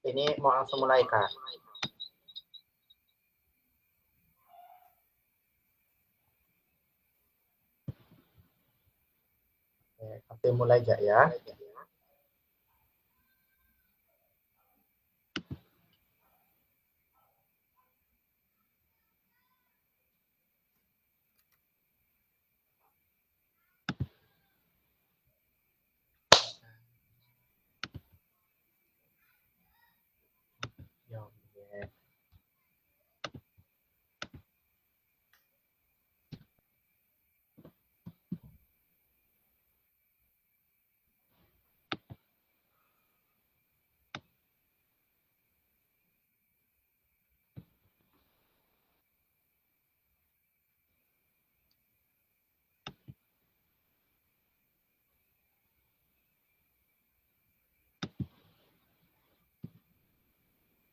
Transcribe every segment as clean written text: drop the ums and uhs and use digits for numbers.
Ini mau langsung mulai, Kak? Oke, mulai aja ya. Ya, oke.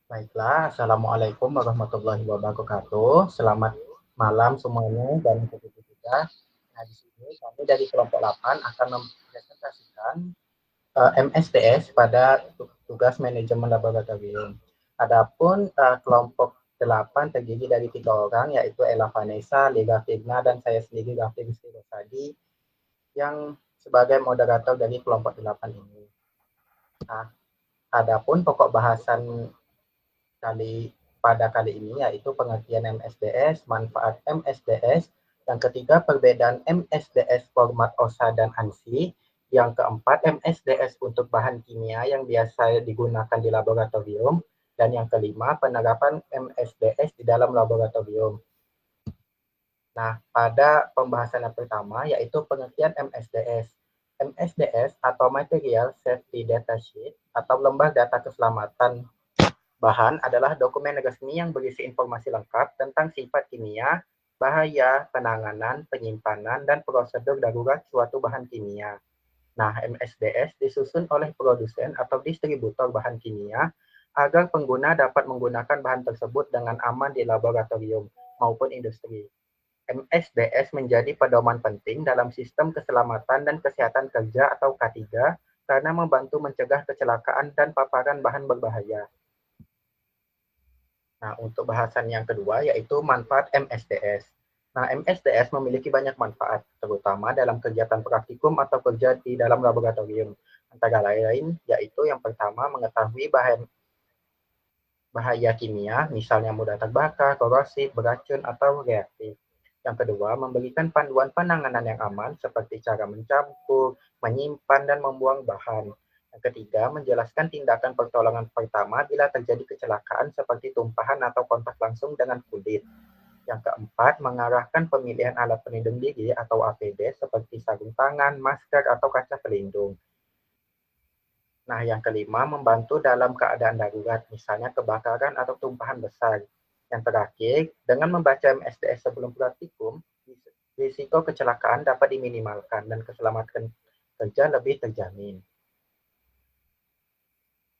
Baiklah, Assalamualaikum warahmatullahi wabarakatuh. Selamat malam semuanya dan begitu juga. Nah, di sini kami dari kelompok 8 akan mempresentasikan MSDS pada tugas manajemen laboratorium. Adapun kelompok 8 terdiri dari 3 orang, yaitu Ella Vanessa, Lega Figna, dan saya sendiri, Gafir Rizky Rosadi, yang sebagai moderator dari kelompok 8 ini. Nah, adapun pokok bahasan pada kali ini yaitu pengertian MSDS, manfaat MSDS, yang ketiga perbedaan MSDS format OSA dan ANSI, yang keempat MSDS untuk bahan kimia yang biasa digunakan di laboratorium, dan yang kelima penerapan MSDS di dalam laboratorium. Nah, pada pembahasan yang pertama yaitu pengertian MSDS. MSDS atau Material Safety Data Sheet atau lembar data keselamatan bahan adalah dokumen resmi yang berisi informasi lengkap tentang sifat kimia, bahaya, penanganan, penyimpanan, dan prosedur darurat suatu bahan kimia. Nah, MSDS disusun oleh produsen atau distributor bahan kimia agar pengguna dapat menggunakan bahan tersebut dengan aman di laboratorium maupun industri. MSDS menjadi pedoman penting dalam sistem keselamatan dan kesehatan kerja atau K3 karena membantu mencegah kecelakaan dan paparan bahan berbahaya. Nah, untuk bahasan yang kedua yaitu manfaat MSDS. Nah, MSDS memiliki banyak manfaat, terutama dalam kegiatan praktikum atau kerja di dalam laboratorium. Antara lain, yaitu yang pertama mengetahui bahaya kimia, misalnya mudah terbakar, korosif, beracun, atau reaktif. Yang kedua, memberikan panduan penanganan yang aman seperti cara mencampur, menyimpan, dan membuang bahan. Yang ketiga, menjelaskan tindakan pertolongan pertama bila terjadi kecelakaan seperti tumpahan atau kontak langsung dengan kulit. Yang keempat, mengarahkan pemilihan alat pelindung diri atau APD seperti sarung tangan, masker, atau kaca pelindung. Nah, yang kelima, membantu dalam keadaan darurat, misalnya kebakaran atau tumpahan besar. Yang terakhir, dengan membaca MSDS sebelum praktikum, risiko kecelakaan dapat diminimalkan dan keselamatan kerja lebih terjamin.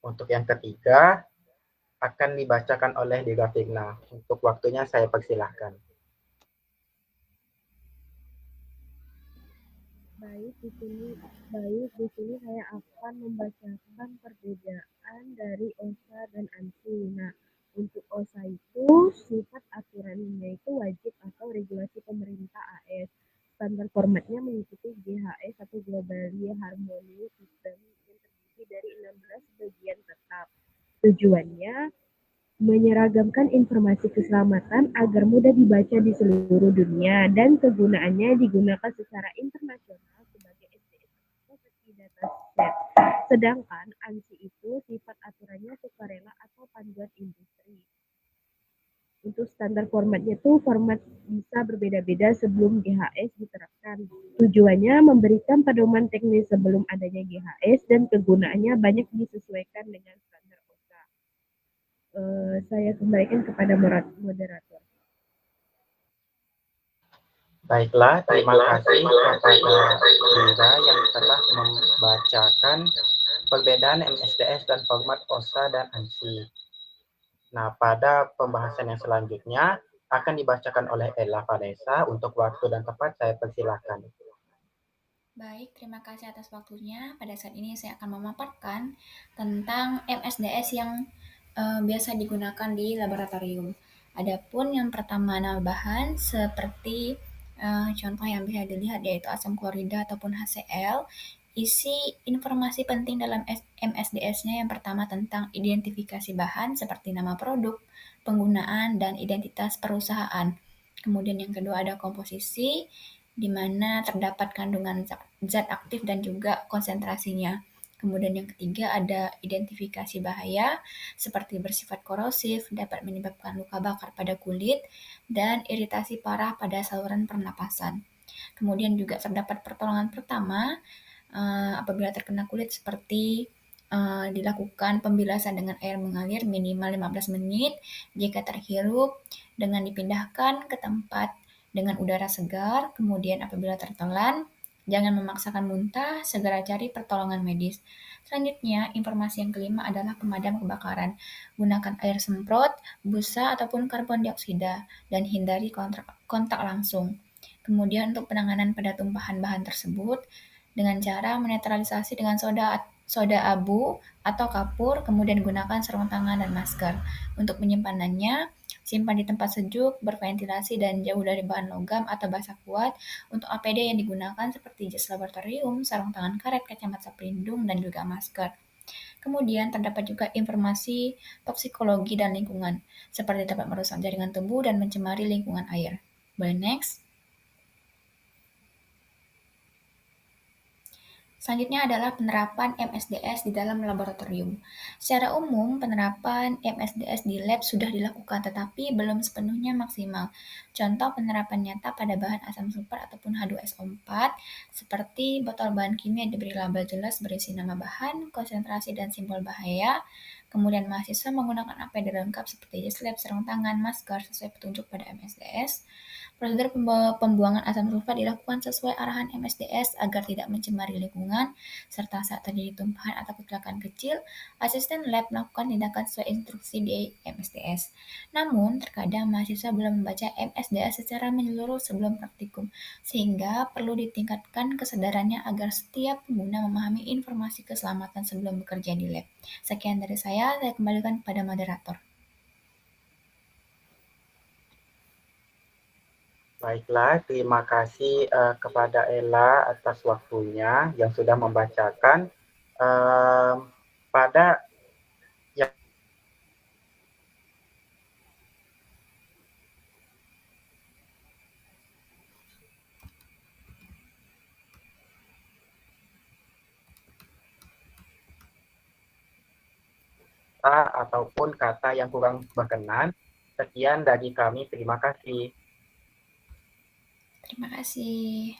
Untuk yang ketiga, akan dibacakan oleh Dira Figna. Untuk waktunya saya persilahkan. Baik, di sini saya akan membacakan perbedaan dari OSA dan ANSI. Nah, untuk OSA itu sifat aturannya itu wajib atau regulasi pemerintah AS. Standar formatnya mengikuti GHS atau Global Harmony System yang terdiri dari 16 bagian tetap. Tujuannya menyeragamkan informasi keselamatan agar mudah dibaca di seluruh dunia dan kegunaannya digunakan secara internasional sebagai SDS atau Safety Data Set. Sedangkan ANSI itu sifat aturannya sukarela atau panduan industri. Untuk standar formatnya itu format bisa berbeda-beda sebelum GHS diterapkan. Tujuannya memberikan pedoman teknis sebelum adanya GHS dan kegunaannya banyak disesuaikan dengan standar OSHA. Saya kembalikan kepada moderator. Baiklah, terima kasih kepada Dira yang telah membacakan perbedaan MSDS dan format OSA dan ANSI. Nah, pada pembahasan yang selanjutnya akan dibacakan oleh Ella Vanessa. Untuk waktu dan tempat saya persilahkan. Baik, terima kasih atas waktunya. Pada saat ini saya akan memaparkan tentang MSDS yang biasa digunakan di laboratorium. Adapun yang pertama nama bahan seperti contoh yang bisa dilihat yaitu asam klorida ataupun HCl. Isi informasi penting dalam MSDS-nya yang pertama tentang identifikasi bahan seperti nama produk, penggunaan, dan identitas perusahaan. Kemudian yang kedua ada komposisi, di mana terdapat kandungan zat aktif dan juga konsentrasinya. Kemudian yang ketiga ada identifikasi bahaya seperti bersifat korosif, dapat menyebabkan luka bakar pada kulit, dan iritasi parah pada saluran pernapasan. Kemudian juga terdapat pertolongan pertama apabila terkena kulit seperti dilakukan pembilasan dengan air mengalir minimal 15 menit jika terhirup dengan dipindahkan ke tempat dengan udara segar, kemudian apabila tertelan, jangan memaksakan muntah, segera cari pertolongan medis. Selanjutnya, informasi yang kelima adalah pemadam kebakaran. Gunakan air semprot, busa, ataupun karbon dioksida, dan hindari kontak langsung. Kemudian untuk penanganan pada tumpahan bahan tersebut, dengan cara menetralisasi dengan soda abu atau kapur, kemudian gunakan sarung tangan dan masker. Untuk penyimpanannya, simpan di tempat sejuk, berventilasi, dan jauh dari bahan logam atau basah kuat. Untuk APD yang digunakan seperti jas laboratorium, sarung tangan karet, kacamata pelindung, dan juga masker. Kemudian terdapat juga informasi toksikologi dan lingkungan, seperti dapat merusak jaringan tubuh dan mencemari lingkungan air. Boleh next? Selanjutnya adalah penerapan MSDS di dalam laboratorium. Secara umum, penerapan MSDS di lab sudah dilakukan tetapi belum sepenuhnya maksimal. Contoh penerapan nyata pada bahan asam sulfur ataupun H2SO4 seperti botol bahan kimia diberi label jelas berisi nama bahan, konsentrasi dan simbol bahaya. Kemudian mahasiswa menggunakan APD lengkap seperti jas lab, sarung tangan, masker sesuai petunjuk pada MSDS. Prosedur pembuangan asam sulfat dilakukan sesuai arahan MSDS agar tidak mencemari lingkungan, serta saat terjadi tumpahan atau kecelakaan kecil, asisten lab melakukan tindakan sesuai instruksi di MSDS. Namun, terkadang mahasiswa belum membaca MSDS secara menyeluruh sebelum praktikum, sehingga perlu ditingkatkan kesadarannya agar setiap pengguna memahami informasi keselamatan sebelum bekerja di lab. Sekian dari saya kembalikan kepada moderator. Baiklah, terima kasih kepada Ella atas waktunya yang sudah membacakan pada yang kata ataupun kata yang kurang berkenan. Sekian dari kami, terima kasih. Terima kasih.